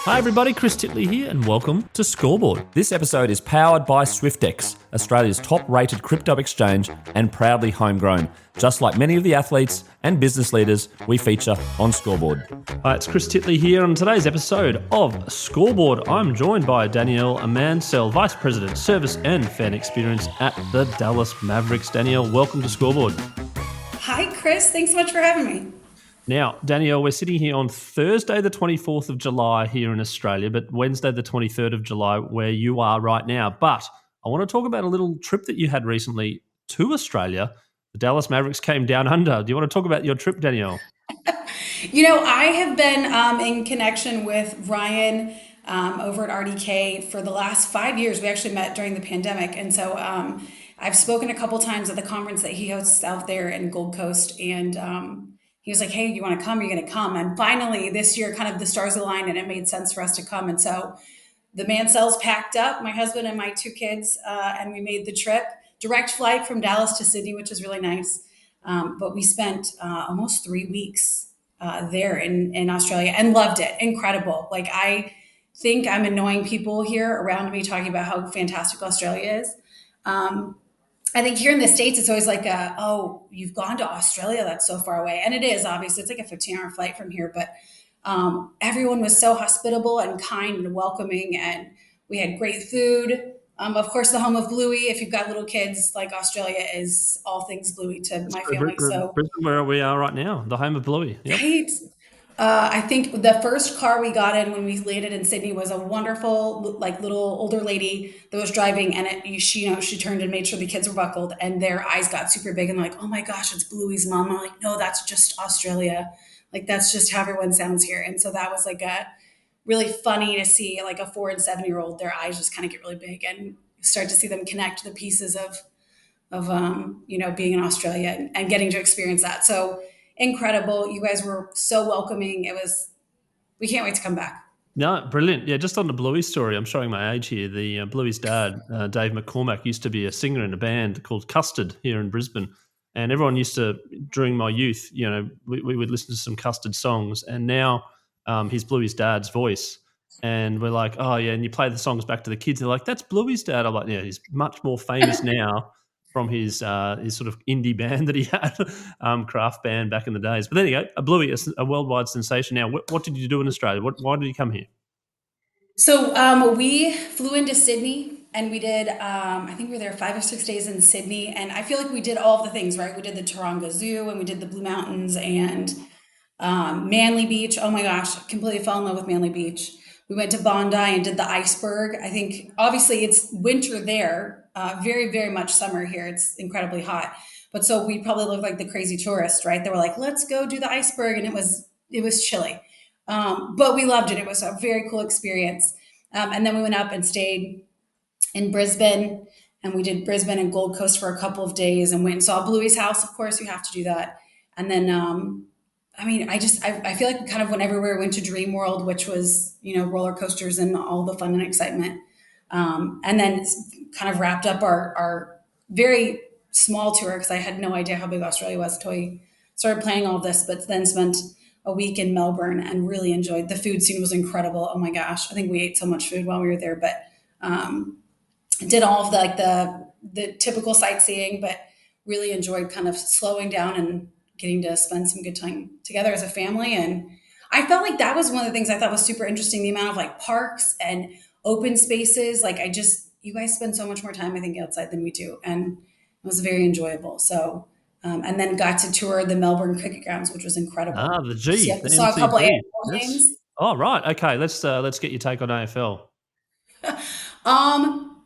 Hi everybody, Chris Titley here and welcome to Scoreboard. This episode is powered by Swyftx, Australia's top-rated crypto exchange and proudly homegrown, just like many of the athletes and business leaders we feature on Scoreboard. Hi, it's Chris Titley here. On today's episode of Scoreboard, I'm joined by Danielle Mansell, Vice President, Service and Fan Experience at the Dallas Mavericks. Danielle, welcome to Scoreboard. Hi, Chris. Thanks so much for having me. Now, Danielle, we're sitting here on Thursday, the 24th of July here in Australia, but Wednesday, the 23rd of July, where you are right now. But I want to talk about a little trip that you had recently to Australia. The Dallas Mavericks came down under. Do you want to talk about your trip, Danielle? I have been in connection with Ryan over at RDK for the last 5 years. We actually met during the pandemic. And so I've spoken a couple times at the conference that he hosts out there in Gold Coast. And he was like, hey, you want to come? You're going to come. And finally, this year, kind of the stars aligned and it made sense for us to come. And so the Mansells packed up, my husband and my two kids, and we made the trip. Direct flight from Dallas to Sydney, which is really nice. But we spent almost 3 weeks there in Australia and loved it. Incredible. Like, I think I'm annoying people here around me talking about how fantastic Australia is. I think here in the States, it's always like, oh, you've gone to Australia, that's so far away. And it is, obviously. It's like a 15-hour flight from here. But everyone was so hospitable and kind and welcoming. And we had great food. Of course, the home of Bluey. If you've got little kids, like, Australia is all things Bluey to my family. So Brisbane, where we are right now, the home of Bluey. Yep. Right. I think the first car we got in when we landed in Sydney was a wonderful, like, little older lady that was driving, and she turned and made sure the kids were buckled, and their eyes got super big and like, oh my gosh, it's Bluey's mom. I'm like, no, that's just Australia. Like, that's just how everyone sounds here. And so that was like a really funny to see, like, a 4 and 7-year-old, their eyes just kind of get really big and start to see them connect the pieces of being in Australia and getting to experience that. So incredible. You guys were so welcoming. We can't wait to come back. No, brilliant. Yeah, just on the Bluey story, I'm showing my age here. The Bluey's dad, Dave McCormack, used to be a singer in a band called Custard here in Brisbane. And everyone used to, during my youth, we would listen to some Custard songs. And now he's Bluey's dad's voice. And we're like, oh, yeah, and you play the songs back to the kids. They're like, that's Bluey's dad. I'm like, yeah, he's much more famous now from his sort of indie band that he had, craft band back in the days. But there you go, a Bluey, a worldwide sensation now. What did you do in Australia? Why did you come here? So we flew into Sydney and we did, I think we were there 5 or 6 days in Sydney. And I feel like we did all of the things, right? We did the Taronga Zoo and we did the Blue Mountains and Manly Beach. Oh my gosh, completely fell in love with Manly Beach. We went to Bondi and did the iceberg. I think obviously it's winter there, very, very much summer here. It's incredibly hot. But so we probably looked like the crazy tourists, right? They were like, let's go do the iceberg. And it was chilly. But we loved it. It was a very cool experience. And then we went up and stayed in Brisbane, and we did Brisbane and Gold Coast for a couple of days and went and saw Bluey's house. Of course, you have to do that. And then, I feel like we kind of went everywhere. We went to Dream World, which was, roller coasters and all the fun and excitement. And then kind of wrapped up our very small tour, because I had no idea how big Australia was until we started planning all of this, but then spent a week in Melbourne and really enjoyed the food scene. Was incredible. Oh my gosh. I think we ate so much food while we were there, but did all of the typical sightseeing, but really enjoyed kind of slowing down and getting to spend some good time together as a family. And I felt like that was one of the things I thought was super interesting, the amount of, like, parks and open spaces. Like, you guys spend so much more time, I think, outside than we do. And it was very enjoyable. So, and then got to tour the Melbourne cricket grounds, which was incredible. The G. So, saw a couple of AFL games. Oh, right. Okay. Let's get your take on AFL.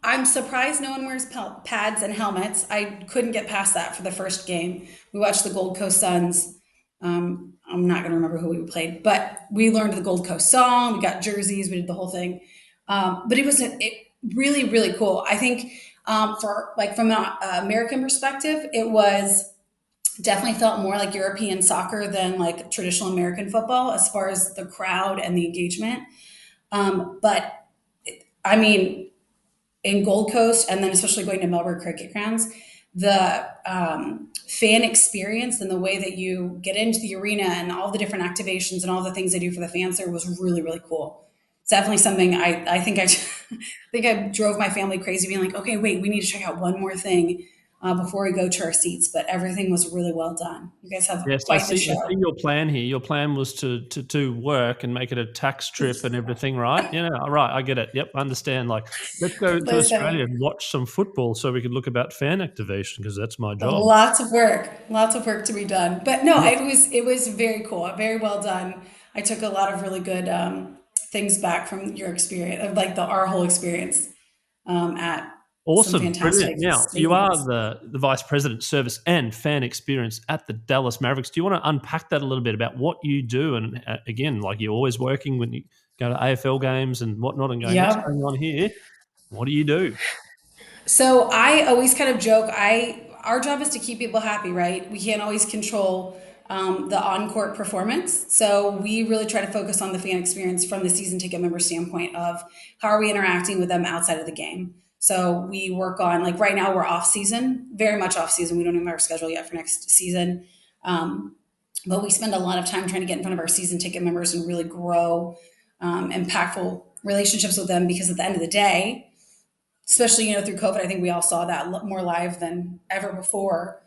I'm surprised no one wears pads and helmets. I couldn't get past that for the first game. We watched the Gold Coast Suns. I'm not going to remember who we played, but we learned the Gold Coast song. We got jerseys. We did the whole thing. But it was really, really cool. I think from an American perspective, it was definitely felt more like European soccer than like traditional American football as far as the crowd and the engagement. But I mean, in Gold Coast, and then especially going to Melbourne cricket grounds, the fan experience and the way that you get into the arena and all the different activations and all the things they do for the fans there was really, really cool. definitely something I think I think I drove my family crazy, being like, okay, wait, we need to check out one more thing before we go to our seats. But everything was really well done. You guys have Yes, quite the I see show. your plan here. Your plan was to do work and make it a tax trip and everything, right? Yeah, right. I get it. Yep, I understand. Like, let's go to Australia Listen, and watch some football so we can look about fan activation because that's my job. lots of work to be done. But no, Yep. it was very cool, very well done. I took a lot of really good things back from your experience, of like our whole experience at some Awesome, brilliant. fantastic Now, you are stadiums. the vice president, service and fan experience at the Dallas Mavericks. Do you want to unpack that a little bit about what you do? And again, like you're always working when you go to AFL games and whatnot, and going, "What's Yep. going on here? What do you do?" So I always kind of joke. I Our job is to keep people happy, right? We can't always control the on-court performance, so we really try to focus on the fan experience from the season ticket member standpoint of how are we interacting with them outside of the game. So we work on, like, right now we're off season, very much off season. We don't even have our schedule yet for next season, but we spend a lot of time trying to get in front of our season ticket members and really grow impactful relationships with them, because at the end of the day, especially through COVID, I think we all saw that more live than ever before.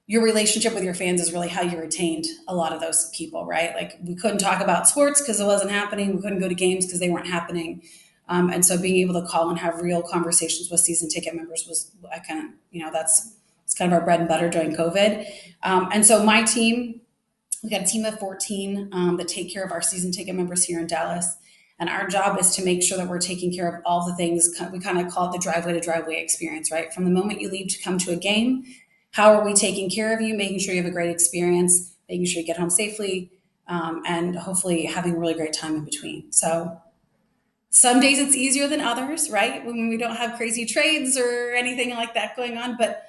Your relationship with your fans is really how you retained a lot of those people, right? Like, we couldn't talk about sports because it wasn't happening. We couldn't go to games because they weren't happening. And so being able to call and have real conversations with season ticket members was, I kind of, that's it's kind of our bread and butter during COVID. And so my team, we got a team of 14 that take care of our season ticket members here in Dallas. And our job is to make sure that we're taking care of all the things. We kind of call it the driveway to driveway experience, right? From the moment you leave to come to a game, how are we taking care of you, making sure you have a great experience, making sure you get home safely, and hopefully having a really great time in between. So some days it's easier than others, right? When we don't have crazy trades or anything like that going on. But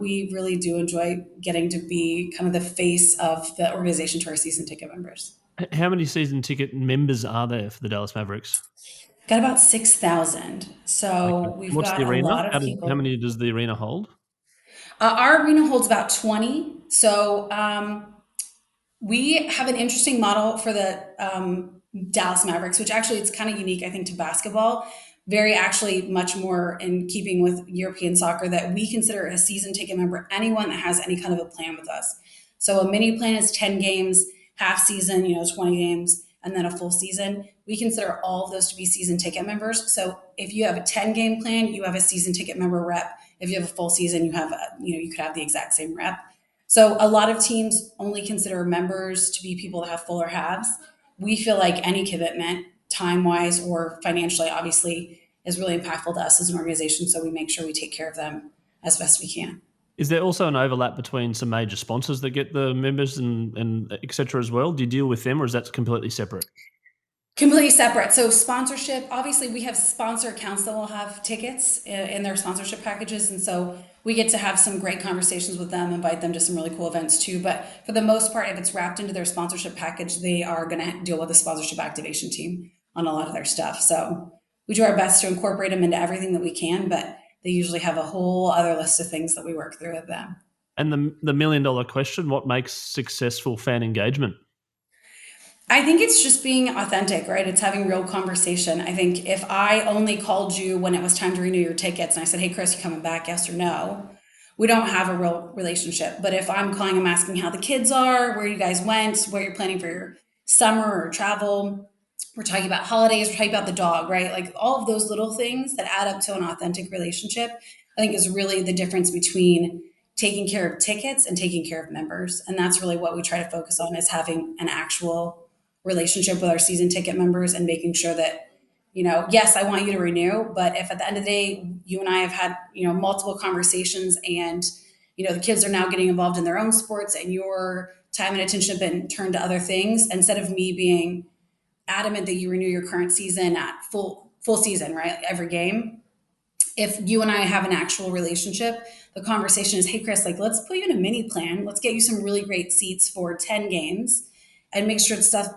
we really do enjoy getting to be kind of the face of the organization to our season ticket members. How many season ticket members are there for the Dallas Mavericks? Got about 6,000. Okay. So we've What's the got a arena? lot of How people. many does the arena hold? Our arena holds about 20. So we have an interesting model for the Dallas Mavericks, which actually it's kind of unique, I think, to basketball. Very actually much more in keeping with European soccer, that we consider a season ticket member anyone that has any kind of a plan with us. So a mini plan is 10 games, half season, 20 games, and then a full season. We consider all of those to be season ticket members. So if you have a 10-game plan, you have a season ticket member rep. If you have a full season, you have you could have the exact same rep. So a lot of teams only consider members to be people that have full or halves. We feel like any commitment, time wise or financially, obviously, is really impactful to us as an organization. So we make sure we take care of them as best we can. Is there also an overlap between some major sponsors that get the members and et cetera as well? Do you deal with them, or is that completely separate? Completely separate. So sponsorship, obviously we have sponsor accounts that will have tickets in their sponsorship packages. And so we get to have some great conversations with them, invite them to some really cool events too. But for the most part, if it's wrapped into their sponsorship package, they are going to deal with the sponsorship activation team on a lot of their stuff. So we do our best to incorporate them into everything that we can, but they usually have a whole other list of things that we work through with them. And the $1 million question: what makes successful fan engagement? I think it's just being authentic, right? It's having real conversation. I think if I only called you when it was time to renew your tickets and I said, "Hey, Chris, you coming back? Yes or no?" We don't have a real relationship. But if I'm calling, I'm asking how the kids are, where you guys went, where you're planning for your summer or travel. We're talking about holidays. We're talking about the dog, right? Like all of those little things that add up to an authentic relationship, I think is really the difference between taking care of tickets and taking care of members. And that's really what we try to focus on, is having an actual relationship with our season ticket members and making sure that, yes, I want you to renew, but if at the end of the day, you and I have had, multiple conversations and, the kids are now getting involved in their own sports and your time and attention have been turned to other things, instead of me being adamant that you renew your current season at full season, right? Every game. If you and I have an actual relationship, the conversation is, hey, Chris, like, let's put you in a mini plan. Let's get you some really great seats for 10 games and make sure it's stuff,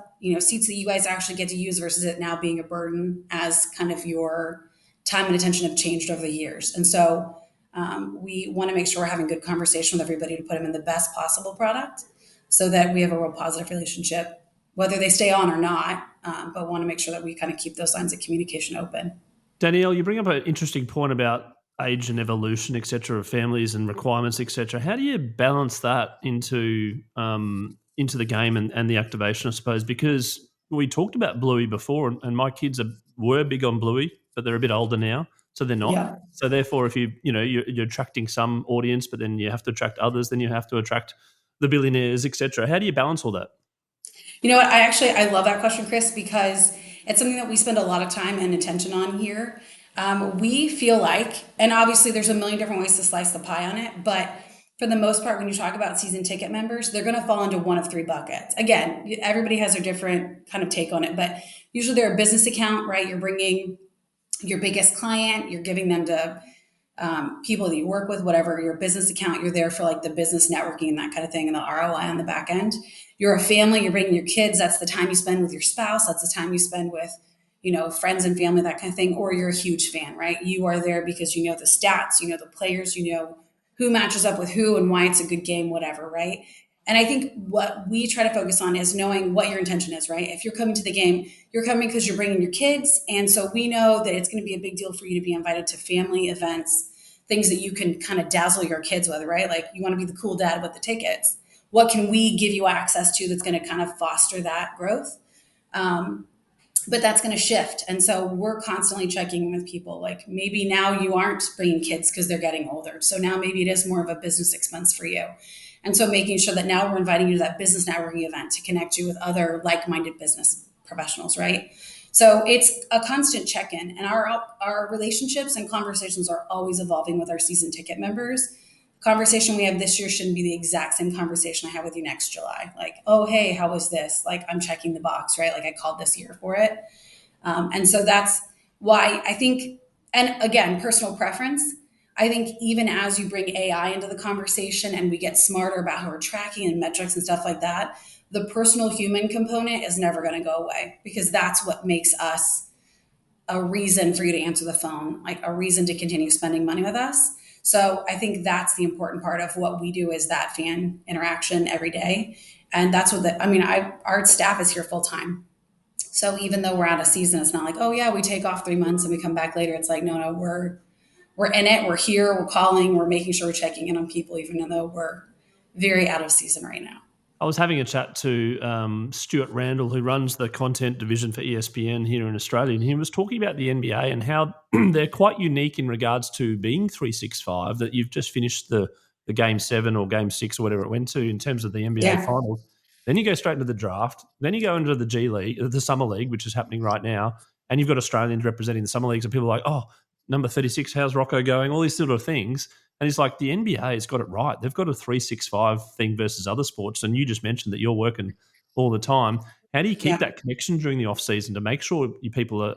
seats that you guys actually get to use versus it now being a burden as kind of your time and attention have changed over the years. And so we want to make sure we're having good conversation with everybody to put them in the best possible product so that we have a real positive relationship, whether they stay on or not. but want to make sure that we kind of keep those lines of communication open. Danielle, you bring up an interesting point about age and evolution, etc., of families and requirements, etc. How do you balance that into the game and the activation, I suppose? Because we talked about Bluey before, and my kids were big on Bluey, but they're a bit older now, so they're not. Yeah. So therefore, if you're attracting some audience, but then you have to attract others, then you have to attract the billionaires, etc. How do you balance all that? You know what? I love that question, Chris, because it's something that we spend a lot of time and attention on here. We feel like, and obviously there's a million different ways to slice the pie on it, but for the most part, when you talk about season ticket members, they're going to fall into one of three buckets. Again, everybody has their different kind of take on it, but usually they're a business account, right? You're bringing your biggest client, you're giving them to people that you work with, whatever your business account, you're there for like the business networking and that kind of thing, and the ROI on the back end. You're a family, you're bringing your kids. That's the time you spend with your spouse. That's the time you spend with, friends and family, that kind of thing. Or you're a huge fan, right? You are there because you know the stats, you know the players, you know who matches up with who and why it's a good game, whatever, right? And I think what we try to focus on is knowing what your intention is, right? If you're coming to the game, you're coming because you're bringing your kids. And so we know that it's going to be a big deal for you to be invited to family events, things that you can kind of dazzle your kids with, right? Like you want to be the cool dad with the tickets. What can we give you access to that's going to kind of foster that growth? But that's going to shift. And so we're constantly checking with people. Like maybe now you aren't bringing kids because they're getting older. So now maybe it is more of a business expense for you. And so making sure that now we're inviting you to that business networking event to connect you with other like-minded business professionals, right? So it's a constant check-in, and our relationships and conversations are always evolving with our season ticket members. Conversation we have this year shouldn't be the exact same conversation I have with you next July. Like, oh, hey, how was this? Like, I'm checking the box, right? Like, I called this year for it. And so that's why I think, and again, personal preference. I think even as you bring AI into the conversation and we get smarter about how we're tracking and metrics and stuff like that, the personal human component is never going to go away because that's what makes us a reason for you to answer the phone, like a reason to continue spending money with us. So I think that's the important part of what we do is that fan interaction every day. And that's what our staff is here full time. So even though we're out of season, it's not like, oh yeah, we take off 3 months and we come back later. It's like, no, we're in it. We're here. We're calling. We're making sure we're checking in on people, even though we're very out of season right now. I was having a chat to Stuart Randall, who runs the content division for ESPN here in Australia, and he was talking about the NBA and how they're quite unique in regards to being 365, that you've just finished the Game 7 or Game 6 or whatever it went to in terms of the NBA Yeah. Finals. Then you go straight into the draft. Then you go into the G League, the Summer League, which is happening right now, and you've got Australians representing the Summer Leagues, and people are like, oh, number 36, how's Rocco going? All these sort of things. And he's like, the NBA has got it right. They've got a 365 thing versus other sports. And you just mentioned that you're working all the time. How do you keep Yeah. that connection during the off season to make sure you people are,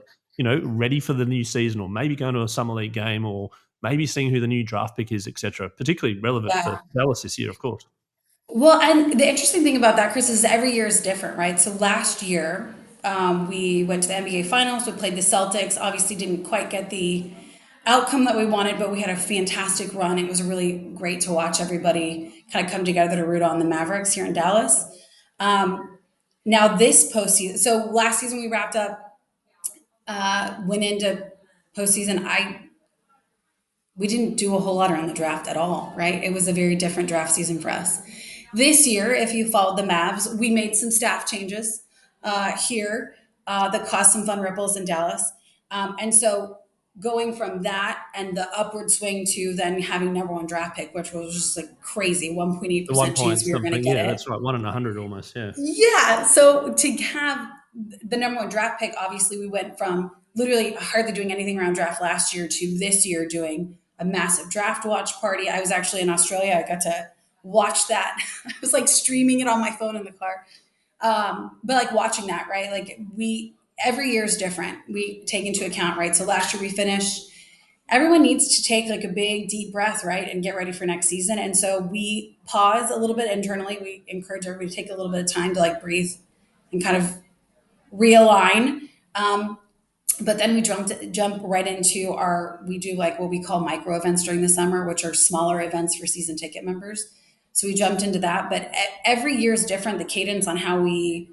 ready for the new season, or maybe going to a summer league game, or maybe seeing who the new draft pick is, etc. Particularly relevant for Yeah. Dallas this year, of course. Well, and the interesting thing about that, Chris, is every year is different, right? So last year, we went to the NBA Finals. We played the Celtics. Obviously, didn't quite get the outcome that we wanted, but we had a fantastic run. It was really great to watch everybody kind of come together to root on the Mavericks here in Dallas. Now this postseason, so last season we wrapped up, went into postseason. We didn't do a whole lot around the draft at all, right? It was a very different draft season for us. This year, if you followed the Mavs, we made some staff changes here that caused some fun ripples in Dallas. And so going from that and the upward swing to then having number one draft pick, which was just like crazy, The 1 1.8% point chance we were going to something. get Yeah, it. that's right. 1 in 100 almost. Yeah. Yeah. So to have the number one draft pick, obviously we went from literally hardly doing anything around draft last year to this year doing a massive draft watch party. I was actually in Australia. I got to watch that. I was like streaming it on my phone in the car. But like watching that, right? Like every year is different. We take into account, right? So last year we finished, everyone needs to take like a big deep breath, right? And get ready for next season. And so we pause a little bit internally. We encourage everybody to take a little bit of time to like breathe and kind of realign. But then we jump right into we do like what we call micro events during the summer, which are smaller events for season ticket members. So we jumped into that, but every year is different. The cadence on how we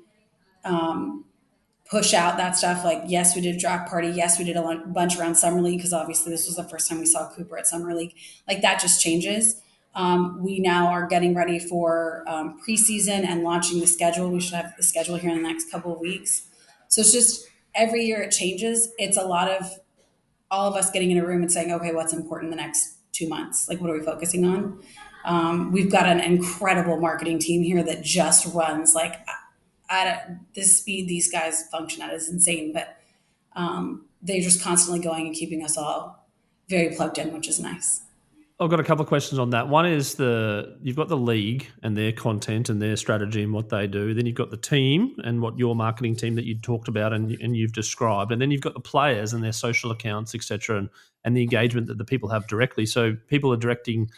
push out that stuff. Like, yes, we did a draft party. Yes, we did a bunch around Summer League because obviously this was the first time we saw Cooper at Summer League. Like, that just changes. We now are getting ready for preseason and launching the schedule. We should have the schedule here in the next couple of weeks. So it's just every year it changes. It's a lot of all of us getting in a room and saying, okay, what's important the next 2 months? Like, what are we focusing on? We've got an incredible marketing team here that just runs like at the speed these guys function at is insane, but they're just constantly going and keeping us all very plugged in, which is nice. I've got a couple of questions on that. One is you've got the league and their content and their strategy and what they do. Then you've got the team and what your marketing team that you talked about and you've described. And then you've got the players and their social accounts, etc., and the engagement that the people have directly. So people are directing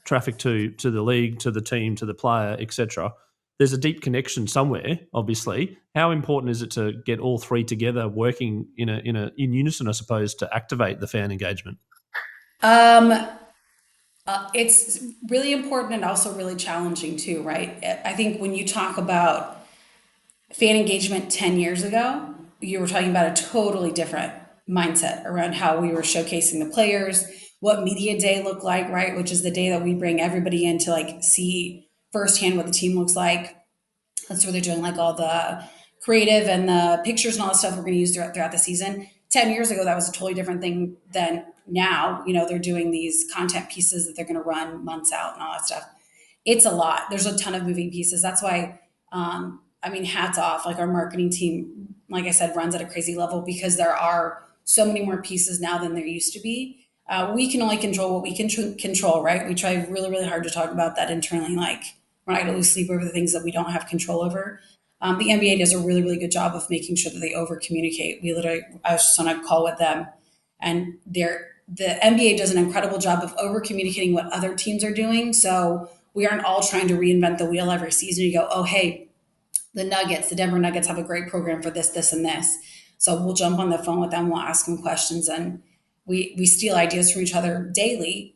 traffic to the league, to the team, to the player, etc. There's a deep connection somewhere, obviously. How important is it to get all three together working in unison, I suppose, to activate the fan engagement? Um, it's really important and also really challenging too, right? I think when you talk about fan engagement 10 years ago, you were talking about a totally different mindset around how we were showcasing the players, what media day looked like, right? Which is the day that we bring everybody in to like see firsthand what the team looks like. That's where they're doing like all the creative and the pictures and all the stuff we're going to use throughout the season. 10 years ago, that was a totally different thing than now. They're doing these content pieces that they're going to run months out and all that stuff. It's a lot. There's a ton of moving pieces. That's why, hats off. Like, our marketing team, like I said, runs at a crazy level because there are so many more pieces now than there used to be. We can only control what we can control, right? We try really, really hard to talk about that internally. Like, we're not going to lose sleep over the things that we don't have control over. The NBA does a really, really good job of making sure that they over communicate. I was just on a call with them, and the NBA does an incredible job of over communicating what other teams are doing. So we aren't all trying to reinvent the wheel every season. You go, oh, hey, the Denver Nuggets have a great program for this, this, and this. So we'll jump on the phone with them, we'll ask them questions, and we steal ideas from each other daily,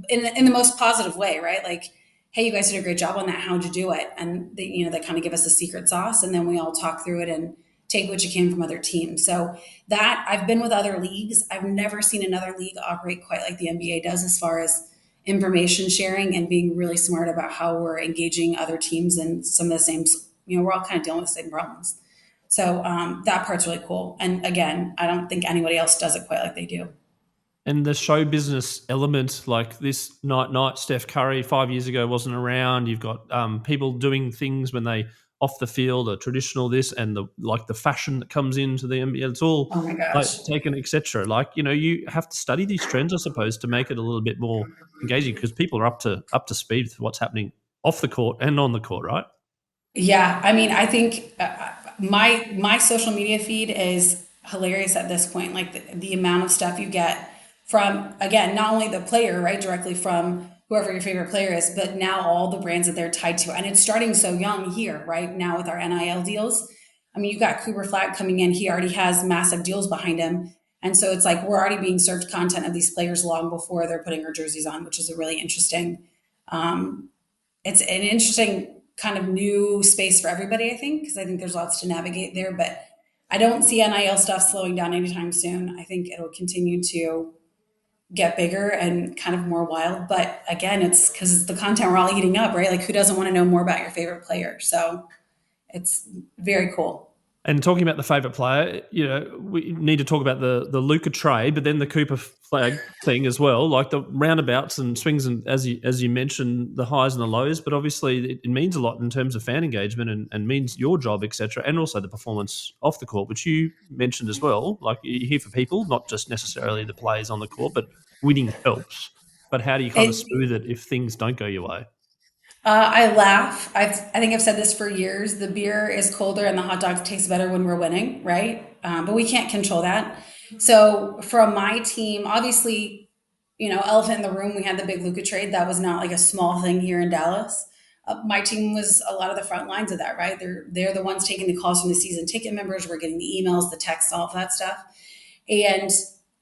in the most positive way, right? Like, hey, you guys did a great job on that. How'd you do it? And they kind of give us the secret sauce, and then we all talk through it and take what you can from other teams. So that I've been with other leagues. I've never seen another league operate quite like the NBA does as far as information sharing and being really smart about how we're engaging other teams and some of the same. We're all kind of dealing with the same problems. So that part's really cool. And again, I don't think anybody else does it quite like they do. And the show business element, like this night, Steph Curry 5 years ago wasn't around. You've got people doing things when they off the field, a traditional this, and the fashion that comes into the NBA. It's all Oh my like gosh. taken, etc. Like, you have to study these trends, I suppose, to make it a little bit more engaging because people are up to speed with what's happening off the court and on the court, right? Yeah, I think my social media feed is hilarious at this point. Like, the amount of stuff you get from, again, not only the player, right, directly from whoever your favorite player is, but now all the brands that they're tied to, and it's starting so young here, right now with our NIL deals. You've got Cooper Flag coming in; he already has massive deals behind him, and so it's like we're already being served content of these players long before they're putting our jerseys on, which is a really interesting. Um, it's an interesting kind of new space for everybody, I think, because I think there's lots to navigate there. But I don't see NIL stuff slowing down anytime soon. I think it'll continue to get bigger and kind of more wild. But again, it's because it's the content we're all eating up, right? Like, who doesn't want to know more about your favorite player? So it's very cool. And talking about the favourite player, we need to talk about the Luca trade, but then the Cooper Flag thing as well, like the roundabouts and swings, and as you mentioned, the highs and the lows. But obviously, it means a lot in terms of fan engagement and means your job, etc., and also the performance off the court, which you mentioned as well. Like, you're here for people, not just necessarily the players on the court, but winning helps. But how do you kind of It, smooth it if things don't go your way? I laugh. I think I've said this for years. The beer is colder and the hot dog tastes better when we're winning, right? But we can't control that. So from my team, obviously, elephant in the room, we had the big Luca trade. That was not like a small thing here in Dallas. My team was a lot of the front lines of that, right? They're the ones taking the calls from the season ticket members. We're getting the emails, the texts, all of that stuff. And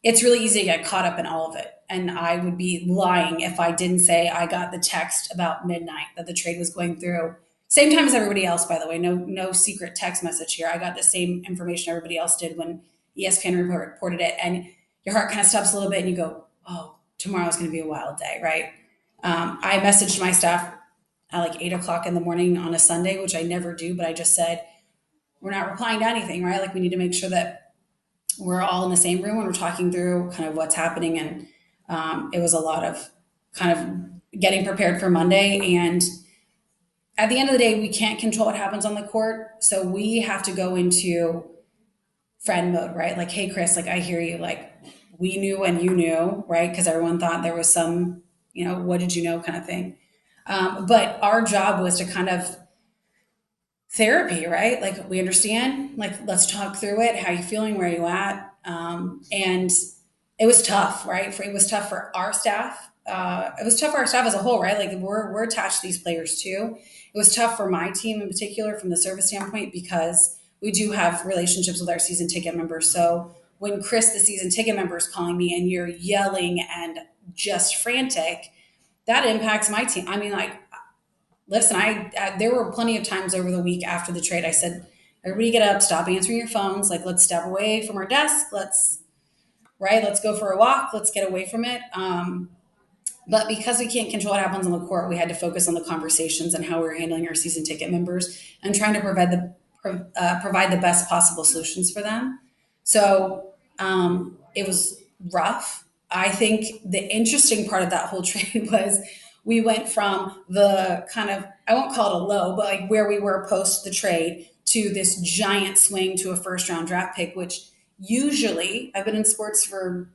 it's really easy to get caught up in all of it. And I would be lying if I didn't say I got the text about midnight that the trade was going through Same time as everybody else, by the way. No secret text message here. I got the same information everybody else did when ESPN reported it, and your heart kind of stops a little bit, and you go, "Oh, tomorrow's going to be a wild day, right?" I messaged my staff at like 8 o'clock in the morning on a Sunday, which I never do, but I just said, "We're not replying to anything, right? Like we need to make sure that we're all in the same room when we're talking through kind of what's happening." And it was a lot of kind of getting prepared for Monday. And at the end of the day, we can't control what happens on the court. So we have to go into friend mode, right? Like, hey, Chris, like, I hear you. Like, we knew and you knew, right? Because everyone thought there was some, what did you know kind of thing. But our job was to kind of therapy, right? Like, we understand, like, let's talk through it. How are you feeling? Where are you at? And it was tough, right? It was tough for our staff. It was tough for our staff as a whole, right? Like we're attached to these players too. It was tough for my team in particular from the service standpoint because we do have relationships with our season ticket members. So when Chris, the season ticket member, is calling me and you're yelling and just frantic, that impacts my team. I mean, like, listen, there were plenty of times over the week after the trade. I said, everybody get up, stop answering your phones. Like, let's step away from our desk. Let's go for a walk. Let's get away from it. But because we can't control what happens on the court, we had to focus on the conversations and how we were handling our season ticket members and trying to provide the best possible solutions for them. So it was rough. I think the interesting part of that whole trade was we went from the kind of, I won't call it a low, but like where we were post the trade to this giant swing to a first round draft pick, which usually I've been in sports for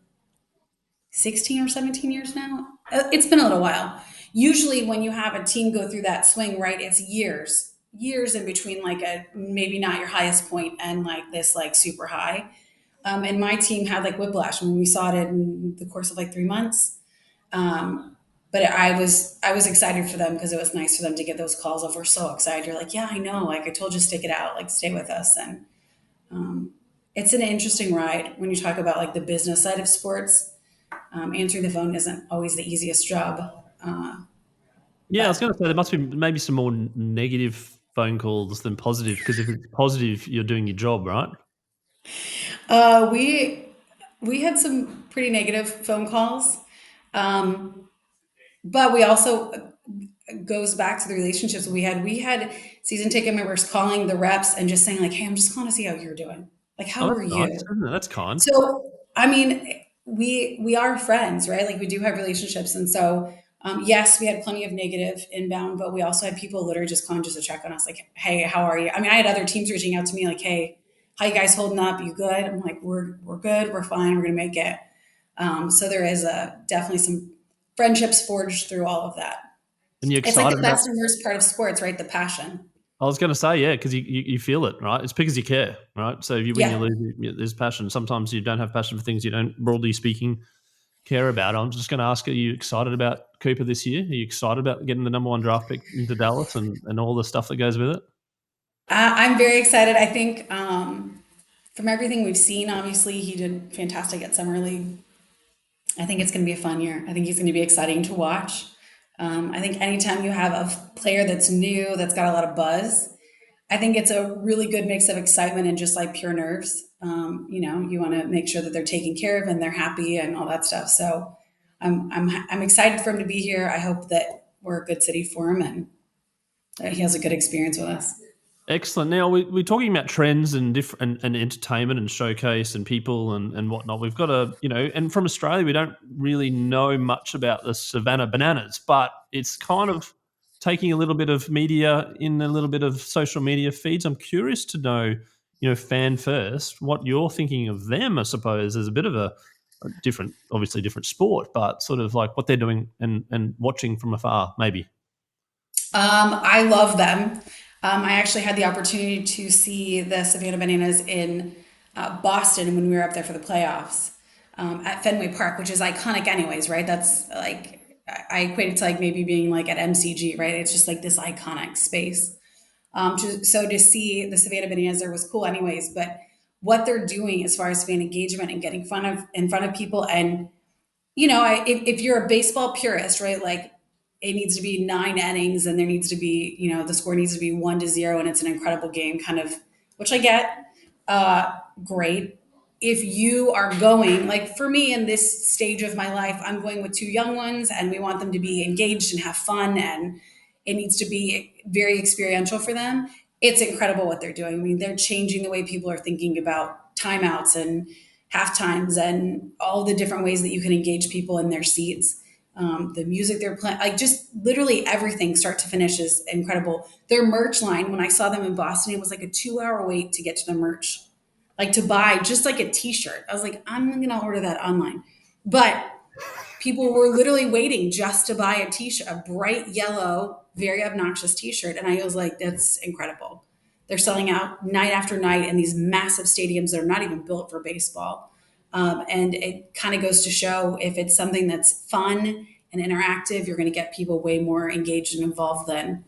16 or 17 years now. It's been a little while. Usually, when you have a team go through that swing, right, it's years in between, like a maybe not your highest point and like this, like super high. And my team had like whiplash when we saw it in the course of like 3 months. But I was excited for them because it was nice for them to get those calls of we're so excited. You're like, yeah, I know. Like I told you, stick it out. Like stay with us. And it's an interesting ride when you talk about like the business side of sports. Answering the phone isn't always the easiest job. Yeah, I was But going to say there must be maybe some more negative phone calls than positive because if it's positive, you're doing your job, right? we had some pretty negative phone calls, um, but we also goes back to the relationships we had. We had season ticket members calling the reps and just saying like, "Hey, I'm just calling to see how you're doing. Like, Oh, how that's are nice, you?" isn't it? That's kind. So, I mean, we are friends, right? Like we do have relationships, and so yes, we had plenty of negative inbound, but we also had people literally just calling just to check on us, like, "Hey, how are you?" I mean, I had other teams reaching out to me, like, "Hey, how you guys holding up? You good?" I'm like, "We're good. We're fine. We're gonna make it." So there is definitely some friendships forged through all of that. And you're It's like excited the about best and worst part of sports, right? The passion. I was going to say, yeah, because you feel it, right? It's because you care, right? So if you win, you Yeah. lose, there's passion. Sometimes you don't have passion for things you don't, broadly speaking, care about. I'm just going to ask, are you excited about Cooper this year? Are you excited about getting the number one draft pick into Dallas and all the stuff that goes with it? I'm very excited. I think from everything we've seen, obviously he did fantastic at summer league. I think it's going to be a fun year. I think he's going to be exciting to watch. I think anytime you have a player that's new, that's got a lot of buzz, I think it's a really good mix of excitement and just like pure nerves. You want to make sure that they're taken care of and they're happy and all that stuff. So I'm excited for him to be here. I hope that we're a good city for him and that he has a good experience with us. Excellent. Now we're talking about trends and different and entertainment and showcase and people and whatnot. We've got and from Australia we don't really know much about the Savannah Bananas, but it's kind of taking a little bit of media in a little bit of social media feeds. I'm curious to know, fan first, what you're thinking of them. I suppose as a bit of a different, obviously different sport, but sort of like what they're doing and watching from afar, maybe. I love them. I actually had the opportunity to see the Savannah Bananas in Boston when we were up there for the playoffs at Fenway Park, which is iconic, anyways, right? That's like I equate it to like maybe being like at MCG, right? It's just like this iconic space. So to see the Savannah Bananas there was cool, anyways. But what they're doing as far as fan engagement and getting in front of people, and if you're a baseball purist, right? Like it needs to be 9 innings and there needs to be, the score needs to be 1-0 and it's an incredible game kind of, which I get. Great. If you are going, like for me in this stage of my life, I'm going with two young ones and we want them to be engaged and have fun and it needs to be very experiential for them. It's incredible what they're doing. I mean, they're changing the way people are thinking about timeouts and half times and all the different ways that you can engage people in their seats. The music they're playing, like just literally everything start to finish is incredible. Their merch line, when I saw them in Boston, it was like a 2 hour wait to get to the merch, like to buy just like a t-shirt. I was like, I'm going to order that online. But people were literally waiting just to buy a t-shirt, a bright yellow, very obnoxious t-shirt. And I was like, that's incredible. They're selling out night after night in these massive stadiums that are not even built for baseball. And it kind of goes to show if it's something that's fun and interactive, you're going to get people way more engaged and involved than,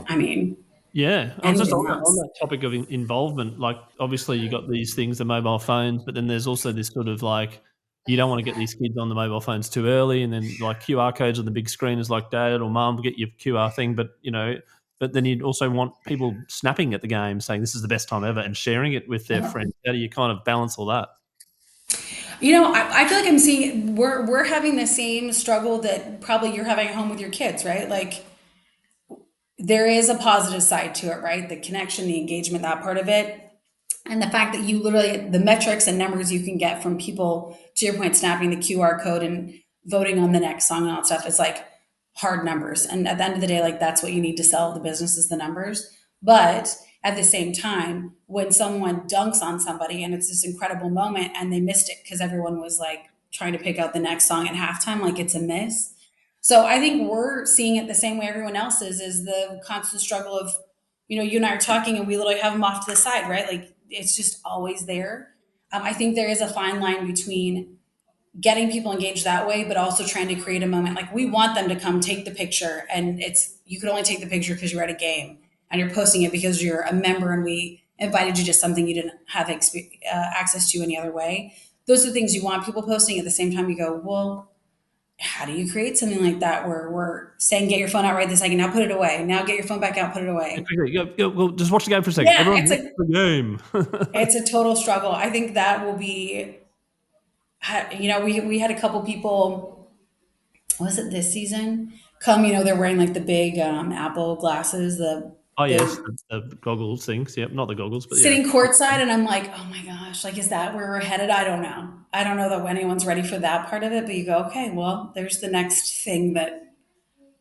I mean, Yeah, I was just anything on else. that topic of involvement. Like, obviously, you got these things, the mobile phones, but then there's also this sort of like, you don't want to get these kids on the mobile phones too early, and then like QR codes on the big screen is like, Dad or Mum, get your QR thing, but but then you'd also want people snapping at the game, saying this is the best time ever, and sharing it with their friends. How do you kind of balance all that? I feel like I'm seeing we're having the same struggle that probably you're having at home with your kids, right? Like there is a positive side to it, right? The connection, the engagement, that part of it. And the fact that you literally, the metrics and numbers you can get from people, to your point, snapping the QR code and voting on the next song and all that stuff is like hard numbers. And at the end of the day, like that's what you need to sell the business is the numbers. But at the same time, when someone dunks on somebody and it's this incredible moment and they missed it because everyone was like trying to pick out the next song at halftime, like it's a miss. So I think we're seeing it the same way everyone else is the constant struggle of, you and I are talking and we literally have them off to the side, right? Like it's just always there. I think there is a fine line between getting people engaged that way, but also trying to create a moment. Like we want them to come take the picture, and you can only take the picture because you're at a game and you're posting it because you're a member, and we invited you to something you didn't have access to any other way. Those are the things you want people posting. At the same time, you go, well, how do you create something like that where we're saying get your phone out right this second, now put it away, now get your phone back out, put it Yeah, away. quickly, well, just watch the game for a second. Yeah, Everyone, it's watch a the game. it's a total struggle. I think that will be, we had a couple people, was it this season? Come, they're wearing like the big Apple glasses, Oh yes, the the goggles things. Yep, not the goggles, but yeah. sitting courtside, and I'm like, oh my gosh, like is that where we're headed? I don't know. I don't know that anyone's ready for that part of it, but you go, okay, well, there's the next thing that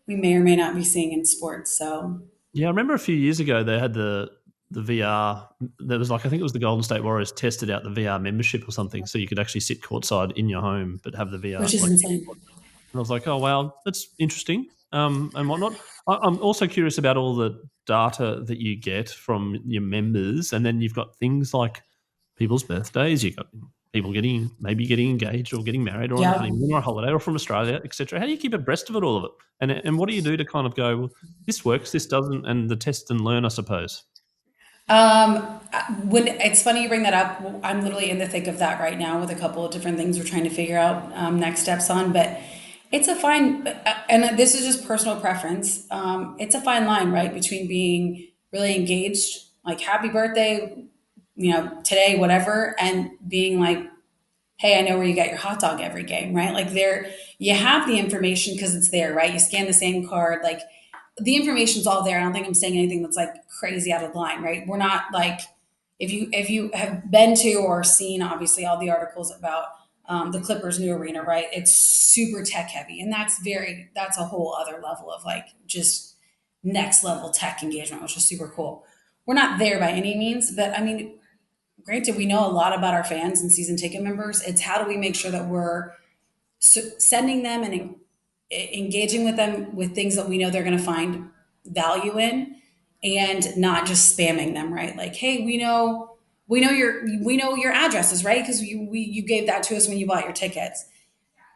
we may or may not be seeing in sports. So Yeah, I remember a few years ago they had the VR. There was like I think it was the Golden State Warriors tested out the VR membership or something, so you could actually sit courtside in your home but have the VR which is like. insane. And I was like, oh wow, that's interesting, and whatnot. I'm also curious about all the data that you get from your members, and then you've got things like people's birthdays. You've got people getting engaged or getting married or on a Yeah. honeymoon or a holiday or from Australia, etc. How do you keep abreast of it, all of it? And what do you do to kind of go, well, this works, this doesn't, and the test and learn, I suppose. Um, when it's funny you bring that up, I'm literally in the thick of that right now with a couple of different things we're trying to figure out next steps on. But it's a fine, and this is just personal preference. It's a fine line, right, between being really engaged, like happy birthday, today, whatever, and being like, hey, I know where you get your hot dog every game, right? Like there, you have the information because it's there, right? You scan the same card, like the information's all there. I don't think I'm saying anything that's like crazy out of line, right? We're not like if you have been to or seen obviously all the articles about the Clippers' new arena, right? It's super tech heavy, and that's a whole other level of like just next level tech engagement, which is super cool. We're not there by any means, but I mean, granted, we know a lot about our fans and season ticket members. It's how do we make sure that we're sending them and engaging with them with things that we know they're going to find value in, and not just spamming them, right? Like, hey, we know your addresses, right? Because you gave that to us when you bought your tickets.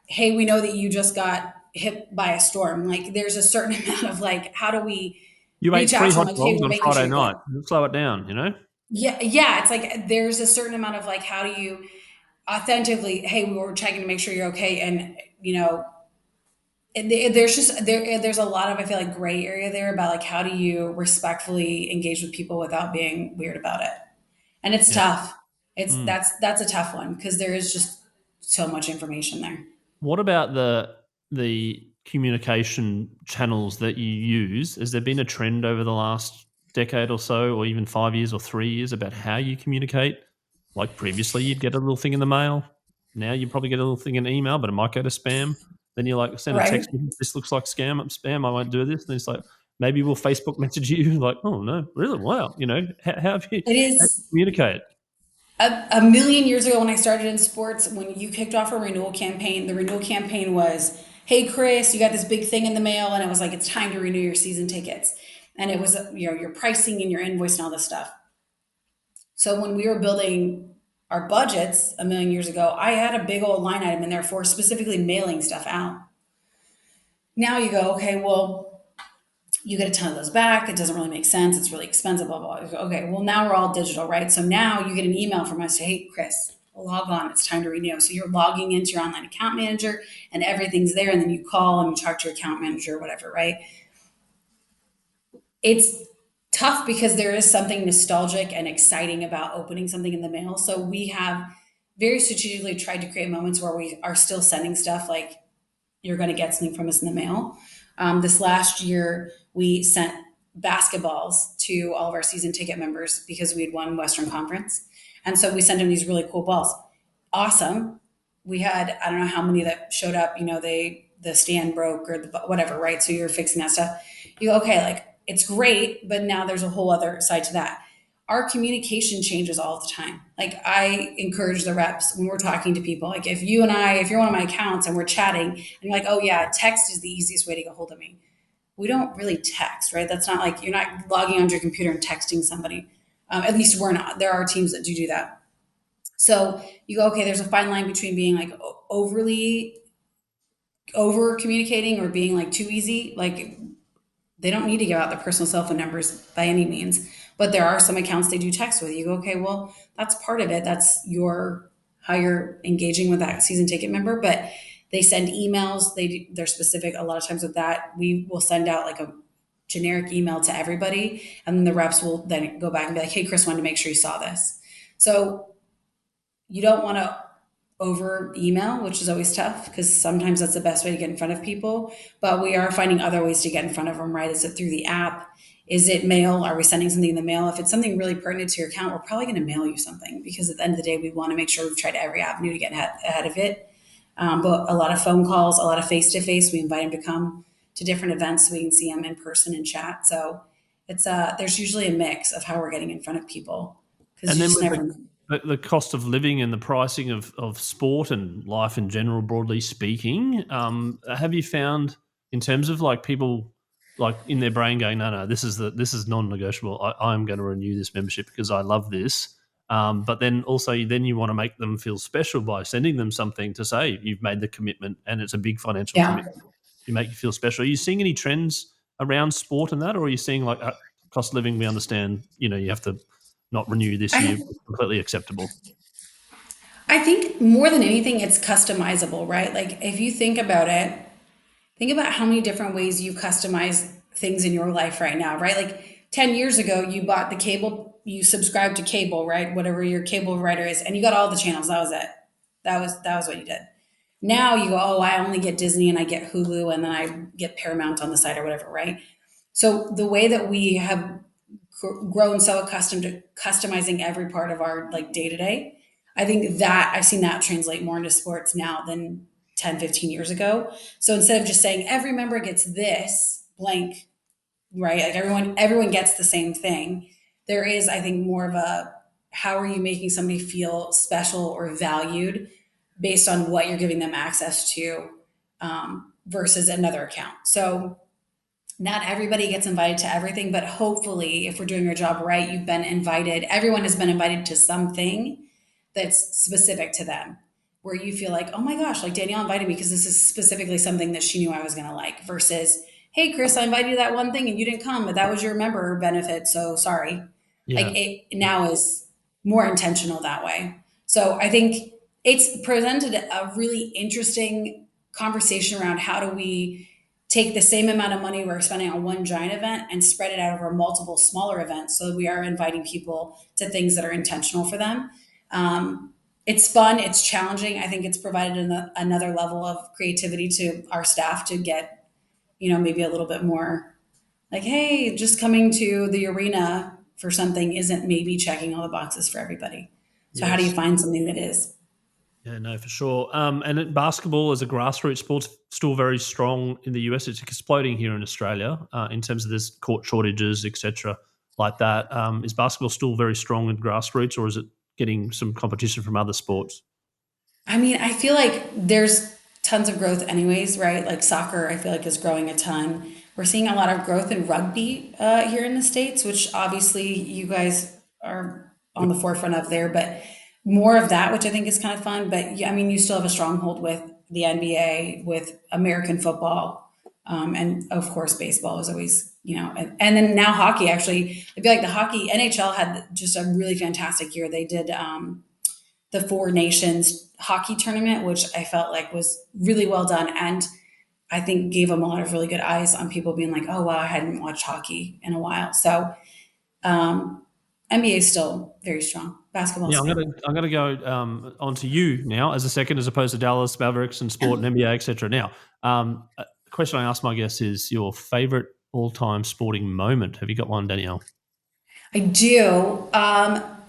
Hey, we know that you just got hit by a storm. Like, there's a certain amount of like, how do we You ate reach out three to them? hot Like, hey, dogs we're on making sure Friday you're night. good. Slow it down. Yeah, yeah. It's like there's a certain amount of like, how do you authentically? Hey, we were checking to make sure you're okay, and there's just there's a lot of, I feel like, gray area there about like how do you respectfully engage with people without being weird about it, and it's Yeah. tough. It's Mm. that's a tough one because there is just so much information there. What about the communication channels that you use? Has there been a trend over the last decade or so, or even 5 years or 3 years, about how you communicate? Like previously, you'd get a little thing in the mail. Now you probably get a little thing in email, but it might go to spam. Then you like send a Right. text. This looks like spam. I won't do this. And it's like maybe we'll Facebook message you. Like, oh no, really? Wow. How have you It how do you is communicate? a million years ago when I started in sports, when you kicked off a renewal campaign, the renewal campaign was, "Hey Chris, you got this big thing in the mail," and it was like, "It's time to renew your season tickets," and it was, your pricing and your invoice and all this stuff. So when we were building our budgets a million years ago, I had a big old line item in there for specifically mailing stuff out. Now you go, okay, well, you get a ton of those back. It doesn't really make sense. It's really expensive, blah, blah, blah. Okay, well, now we're all digital, right? So now you get an email from us, hey, Chris, log on. It's time to renew. So you're logging into your online account manager and everything's there. And then you call and you talk to your account manager or whatever, right? It's tough because there is something nostalgic and exciting about opening something in the mail. So we have very strategically tried to create moments where we are still sending stuff like you're going to get something from us in the mail. This last year, we sent basketballs to all of our season ticket members because we had won Western Conference. And so we sent them these really cool balls. Awesome. We had, I don't know how many that showed up, the stand broke or whatever, right? So you're fixing that stuff. You go, okay, like it's great, but now there's a whole other side to that. Our communication changes all the time. Like I encourage the reps when we're talking to people. Like if you're one of my accounts and we're chatting and you're like, oh yeah, text is the easiest way to get hold of me. We don't really text, right? That's not like you're not logging onto your computer and texting somebody. At least we're not. There are teams that do that. So you go, okay, there's a fine line between being like overly over communicating or being like too easy. Like they don't need to give out their personal cell phone numbers by any means, but there are some accounts they do text with. You go, okay, well, that's part of it. That's your how you're engaging with that season ticket member. But they send emails. They're specific a lot of times with that. We will send out like a generic email to everybody, and then the reps will then go back and be like, "Hey, Chris wanted to make sure you saw this." So you don't want to over email, which is always tough because sometimes that's the best way to get in front of people. But we are finding other ways to get in front of them, right? Is it through the app? Is it mail? Are we sending something in the mail? If it's something really pertinent to your account, we're probably going to mail you something because at the end of the day, we want to make sure we've tried every avenue to get ahead of it. But a lot of phone calls, a lot of face to face. We invite them to come to different events so we can see them in person and chat. So it's there's usually a mix of how we're getting in front of people because And you then just with never know. the cost of living and the pricing of sport and life in general, broadly speaking, have you found in terms of like people like in their brain going, no, this is non-negotiable. I'm going to renew this membership because I love this. But then also then you want to make them feel special by sending them something to say you've made the commitment and it's a big financial Yeah. commitment. You make you feel special. Are you seeing any trends around sport and that, or are you seeing like cost of living? We understand, you have to not renew this year, I completely acceptable. I think more than anything, it's customizable, right? Like if you think about it, think about how many different ways you customize things in your life right now, right? Like 10 years ago, you bought the cable, you subscribed to cable, right? Whatever your cable provider is, and you got all the channels. That was it. That was what you did. Now you go, oh, I only get Disney and I get Hulu and then I get Paramount on the side or whatever, right? So the way that we have grown so accustomed to customizing every part of our like day to day, I think that I've seen that translate more into sports now than 10, 15 years ago. So instead of just saying every member gets this blank, right? Like everyone gets the same thing. There is, I think, more of a how are you making somebody feel special or valued based on what you're giving them access to, versus another account. So not everybody gets invited to everything, but hopefully, if we're doing our job right, you've been invited. Everyone has been invited to something that's specific to them, where you feel like, oh my gosh, like Danielle invited me because this is specifically something that she knew I was going to like, versus, hey, Chris, I invited you to that one thing and you didn't come, but that was your member benefit. So sorry. Like Yeah. it now is more intentional that way. So I think it's presented a really interesting conversation around how do we take the same amount of money we're spending on one giant event and spread it out over multiple smaller events so that we are inviting people to things that are intentional for them. It's fun, it's challenging. I think it's provided another level of creativity to our staff to get, maybe a little bit more like, hey, just coming to the arena for something isn't maybe checking all the boxes for everybody. So how do you Yes. find something that is? Yeah, no, for sure. Basketball as a grassroots sport's still very strong in the US. It's exploding here in Australia in terms of there's court shortages, etc., like that. Is basketball still very strong in grassroots, or is it getting some competition from other sports? I mean, I feel like there's tons of growth anyways, right? Like soccer, I feel like is growing a ton. We're seeing a lot of growth in rugby here in the States, which obviously you guys are on Yep. the forefront of there, but more of that, which I think is kind of fun. But yeah, I mean, you still have a stronghold with the NBA, with American football, and of course, baseball is always, and then now hockey. Actually, I feel like the hockey NHL had just a really fantastic year. They did the Four Nations hockey tournament, which I felt like was really well done. And I think gave them a lot of really good eyes on people being like, oh, wow, I hadn't watched hockey in a while. So NBA is still very strong. Basketball Yeah, is I'm fun. gonna go on to you now as a second, as opposed to Dallas Mavericks and sport and NBA, etc. Now, the question I ask my guests is your favorite all-time sporting moment. Have you got one, Danielle? I do.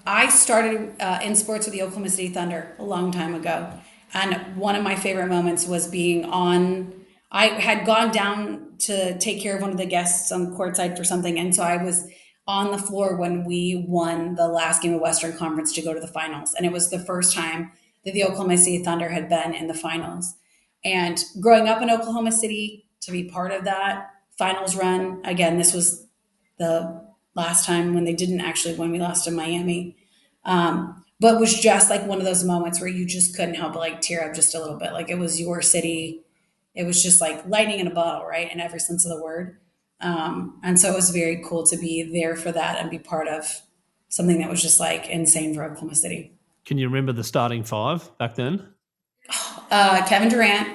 I started in sports with the Oklahoma City Thunder a long time ago. And one of my favorite moments was being on. I had gone down to take care of one of the guests on the courtside for something. And so I was on the floor when we won the last game of Western Conference to go to the finals. And it was the first time that the Oklahoma City Thunder had been in the finals. And growing up in Oklahoma City, to be part of that finals run, again, this was the last time when they didn't actually when we lost in Miami. But was just like one of those moments where you just couldn't help but like tear up just a little bit. Like it was your city. It was just like lightning in a bottle, right? In every sense of the word. And so it was very cool to be there for that and be part of something that was just like insane for Oklahoma City. Can you remember the starting five back then? Kevin Durant,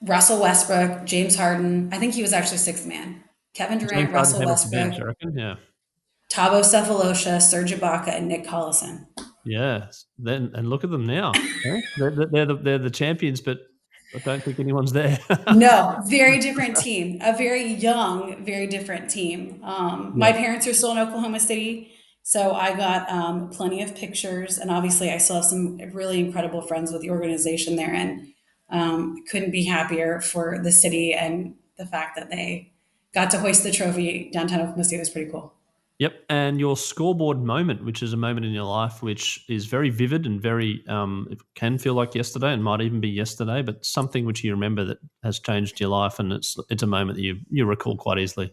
Russell Westbrook, James Harden. I think he was actually sixth man. Kevin James Durant, Harden Russell came off the bench, Westbrook, I reckon. Yeah. Tabo Cephalosha, Serge Ibaka, and Nick Collison. Yeah. Then and look at them now. Eh? They're the champions, but I don't think anyone's there. No, very different team. A very young, very different team. My Yeah. parents are still in Oklahoma City, so I got plenty of pictures, and obviously, I still have some really incredible friends with the organization there, and couldn't be happier for the city and the fact that they got to hoist the trophy downtown Oklahoma City was pretty cool. Yep, and your scoreboard moment, which is a moment in your life which is very vivid and very, it can feel like yesterday and might even be yesterday, but something which you remember that has changed your life, and it's a moment that you recall quite easily.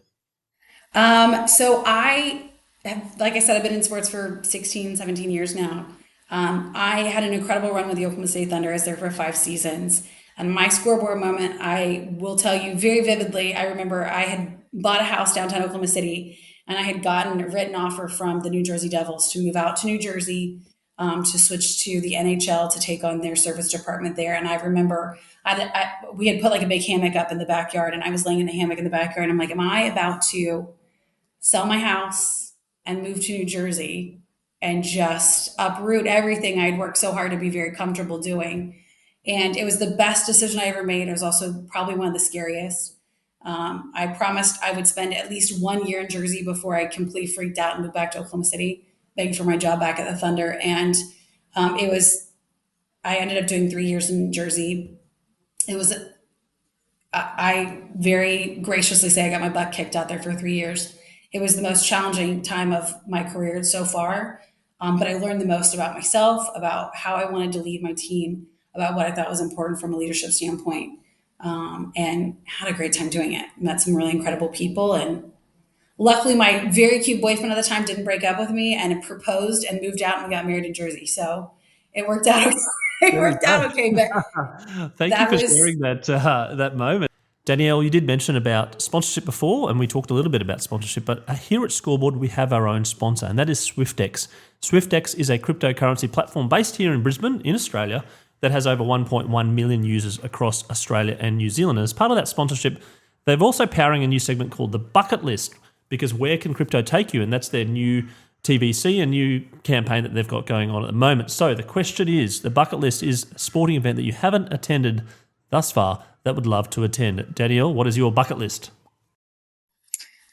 So I have, like I said, I've been in sports for 16, 17 years now. I had an incredible run with the Oklahoma City Thunder. I was there for 5 seasons. And my scoreboard moment, I will tell you very vividly. I remember I had bought a house downtown Oklahoma City and I had gotten a written offer from the New Jersey Devils to move out to New Jersey, to switch to the NHL to take on their service department there. And I remember we had put like a big hammock up in the backyard and I was laying in the hammock in the backyard. And I'm like, am I about to sell my house and move to New Jersey and just uproot everything I'd worked so hard to be very comfortable doing? And it was the best decision I ever made. It was also probably one of the scariest. I promised I would spend at least 1 year in Jersey before I completely freaked out and moved back to Oklahoma City, begging for my job back at the Thunder. And it was, I ended up doing 3 years in Jersey. It was, I very graciously say I got my butt kicked out there for 3 years. It was the most challenging time of my career so far. But I learned the most about myself, about how I wanted to lead my team, about what I thought was important from a leadership standpoint, and had a great time doing it. Met some really incredible people. And luckily, my very cute boyfriend at the time didn't break up with me and proposed and moved out and we got married in Jersey. So it worked out. It There you worked out okay. But go. Thank you that for was sharing that moment. Danielle, you did mention about sponsorship before, and we talked a little bit about sponsorship, but here at Scoreboard, we have our own sponsor, and that is Swyftx. Swyftx is a cryptocurrency platform based here in Brisbane, in Australia, that has over 1.1 million users across Australia and New Zealand. And as part of that sponsorship, they're also powering a new segment called the Bucket List, because where can crypto take you? And that's their new TVC, a new campaign that they've got going on at the moment. So the question is, the Bucket List is a sporting event that you haven't attended thus far that would love to attend. Danielle, what is your bucket list?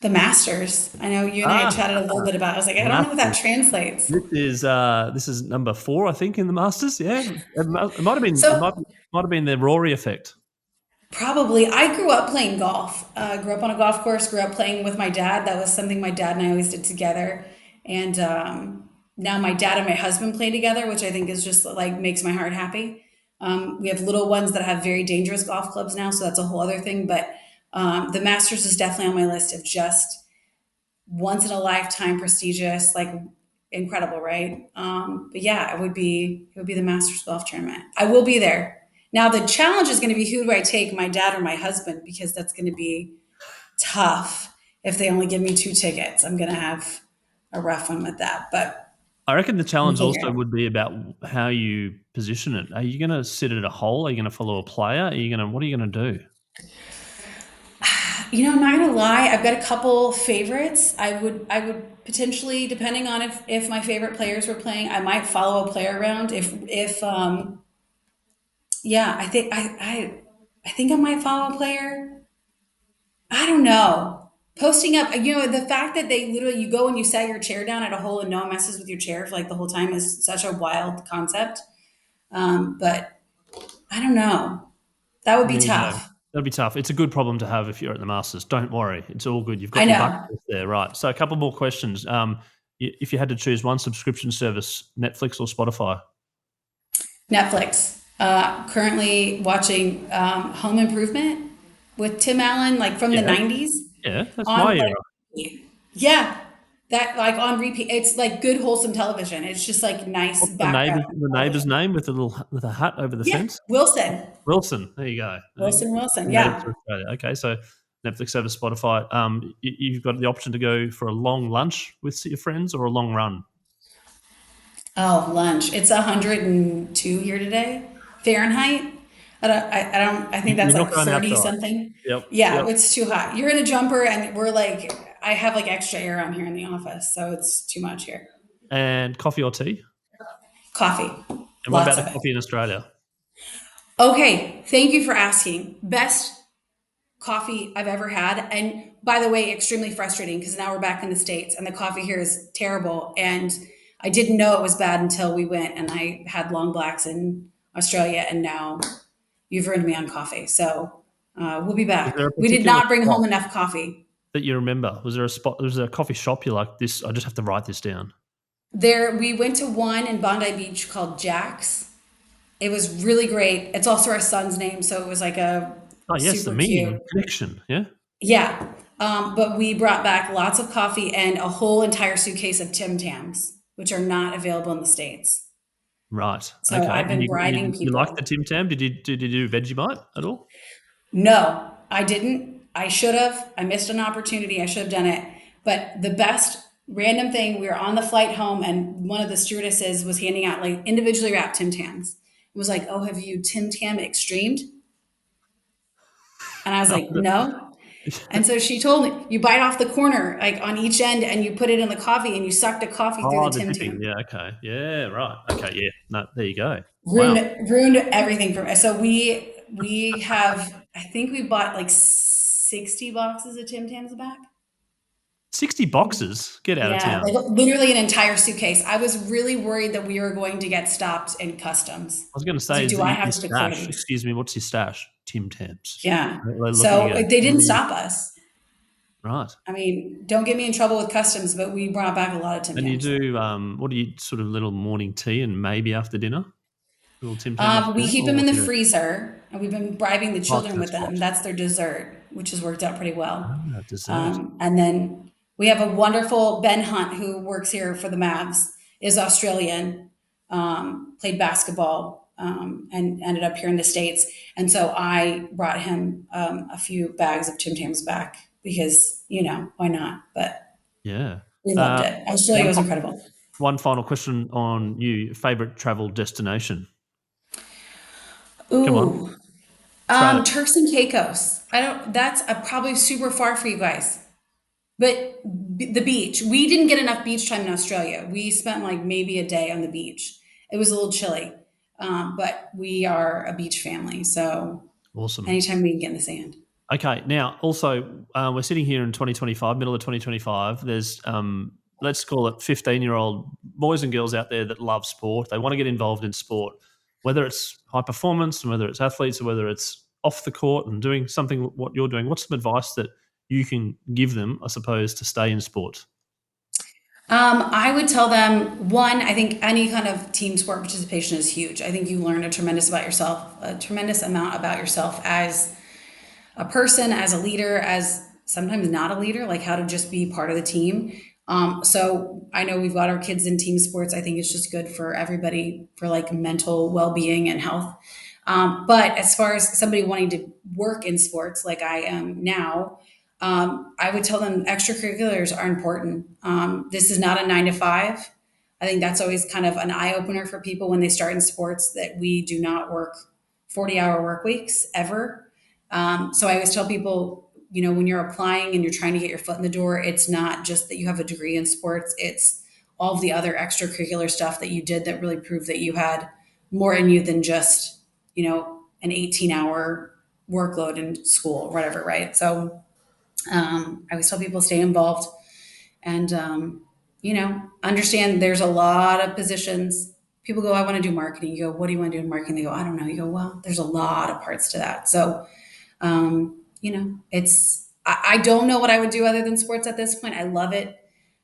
The Masters. I know you and I chatted a little bit about it. I was like, I don't know what that translates. This is number 4, I think, in the Masters. Yeah, it might have been might have been the Rory effect. Probably. I grew up playing golf. Grew up on a golf course. Grew up playing with my dad. That was something my dad and I always did together. And now my dad and my husband play together, which I think is just like makes my heart happy. We have little ones that have very dangerous golf clubs now, so that's a whole other thing. But the Masters is definitely on my list of just once in a lifetime, prestigious, like incredible, right? But yeah, it would be the Masters golf tournament. I will be there. Now the challenge is going to be, who do I take, my dad or my husband? Because that's going to be tough. If they only give me 2 tickets, I'm going to have a rough one with that. But I reckon the we'll challenge figure it also out. would be about how you position it. Are you going to sit at a hole? Are you going to follow a player? What are you going to do? I'm not gonna lie. I've got a couple favorites. I would potentially, depending on if my favorite players were playing, I might follow a player around. If yeah, I think I might follow a player. I don't know. Posting up, the fact that they literally, you go and you set your chair down at a hole and no one messes with your chair for like the whole time is such a wild concept. But I don't know. That would be There you go. tough. That'll be tough. It's a good problem to have if you're at the Masters. Don't worry, it's all good. You've I got your bucket know. list there, right? So a couple more questions. If you had to choose one subscription service, Netflix or Spotify? Netflix. Currently watching Home Improvement with Tim Allen, like from the Yeah, '90s. yeah, that's On my era. like, yeah, that like on repeat. It's like good wholesome television. It's just like nice What's background the neighbour's television. name with a hat over the Yeah, fence? Wilson, Wilson. There you go. Okay. Wilson. Native to Yeah. Australia. Okay, so Netflix over Spotify. You've got the option to go for a long lunch with your friends or a long run. Oh, lunch. It's 102 here today, Fahrenheit. I think that's You're like not going 30 outside. something. Yep, Yeah, yep. it's too hot. You're in a jumper and we're like, I have like extra air on here in the office, so it's too much here. And coffee or tea? Coffee, And what lots about the of it. coffee in Australia? Okay, thank you for asking. Best coffee I've ever had. And by the way, extremely frustrating because now we're back in the States and the coffee here is terrible. And I didn't know it was bad until we went and I had long blacks in Australia. And now you've earned me on coffee. So we'll be Was there back. a We did particular not bring spot home enough coffee. that you remember? Was there a spot? Was there a coffee shop you like this? I just have to write this down. There, we went to one in Bondi Beach called Jack's. It was really great. It's also our son's name. So it was like a Oh yes, the super cute. meaning connection. Yeah, Yeah. But we brought back lots of coffee and a whole entire suitcase of Tim Tams, which are not available in the States. right. So Okay, I've and been bribing you like the people. Tim Tam? Did you do Vegemite at all? No, I didn't. I should have. I missed an opportunity. I should have done it. But the best random thing, we were on the flight home and one of the stewardesses was handing out like individually wrapped Tim Tams. It was like, oh, have you Tim Tam extremed? And I was like, no. And so she told me, you bite off the corner, like on each end, and you put it in the coffee, and you suck the coffee through the Oh, the Tim dipping. Tam. Yeah. Okay. Yeah. Right. Okay. Yeah. No. There you go. Wow. Ruined everything for me. So we have, I think we bought like 60 boxes of Tim Tams back. 60 boxes. Get out of Yeah, town. like literally an entire suitcase. I was really worried that we were going to get stopped in customs. I was going to I was say, like, is do that I your have the stash? liquidity? Excuse me. What's your stash? Tim Tams. Yeah. They're looking So at they what didn't are you? stop us. Right. I mean, don't get me in trouble with customs, but we brought back a lot of Tim And you Tams. do what do you sort of little morning tea and maybe after dinner? A little Tim Tam after We dinner, keep or them in what the do you do? freezer, and we've been bribing the Oh, children with that's them. right. That's their dessert, which has worked out pretty well. Ah, dessert. And then we have a wonderful Ben Hunt who works here for the Mavs, is Australian, played basketball, and ended up here in the States. And so I brought him a few bags of Tim Tams back because, why not? But Yeah. we loved Uh, it. Australia one was fi- incredible. one final question on you. Favorite travel destination? Come on, Ooh, throw it. Turks and Caicos. I don't. That's probably super far for you guys. But the beach. We didn't get enough beach time in Australia. We spent like maybe a day on the beach. It was a little chilly, but we are a beach family, so Awesome. anytime we can get in the sand. Okay, now also we're sitting here in 2025, middle of 2025. There's let's call it 15-year-old boys and girls out there that love sport. They want to get involved in sport, whether it's high performance, and whether it's athletes, or whether it's off the court and doing something what you're doing. What's some advice that you can give them, I suppose, to stay in sport? I would tell them one, I think any kind of team sport participation is huge. I think you learn a tremendous amount about yourself as a person, as a leader, as sometimes not a leader, like how to just be part of the team. So I know we've got our kids in team sports. I think it's just good for everybody for like mental well being and health. But as far as somebody wanting to work in sports, like I am now, I would tell them extracurriculars are important. This is not a 9 to 5. I think that's always kind of an eye opener for people when they start in sports that we do not work 40-hour work weeks ever. So I always tell people, when you're applying and you're trying to get your foot in the door, it's not just that you have a degree in sports, it's all of the other extracurricular stuff that you did that really proved that you had more in you than just, an 18-hour workload in school or whatever, right? So I always tell people stay involved and, understand there's a lot of positions. People go, I want to do marketing. You go, what do you want to do in marketing? They go, I don't know. You go, well, there's a lot of parts to that. So, I don't know what I would do other than sports at this point. I love it.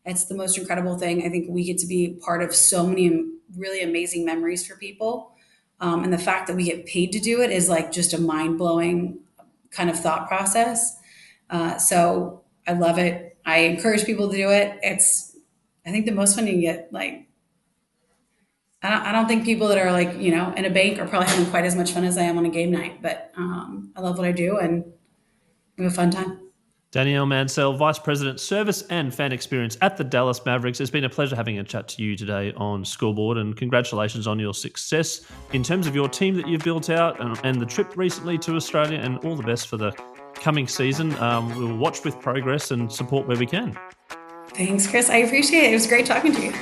It's the most incredible thing. I think we get to be part of so many really amazing memories for people. And the fact that we get paid to do it is like just a mind blowing kind of thought process. So I love it. I encourage people to do it. I think the most fun you can get. Like, I don't think people that are like, in a bank are probably having quite as much fun as I am on a game night, but I love what I do and we have a fun time. Danielle Mansell, Vice President, Service and Fan Experience at the Dallas Mavericks. It's been a pleasure having a chat to you today on Scoreboard, and congratulations on your success in terms of your team that you've built out and the trip recently to Australia, and all the best for the coming season. We'll watch with progress and support where we can. Thanks, Chris. I appreciate it. It was great talking to you.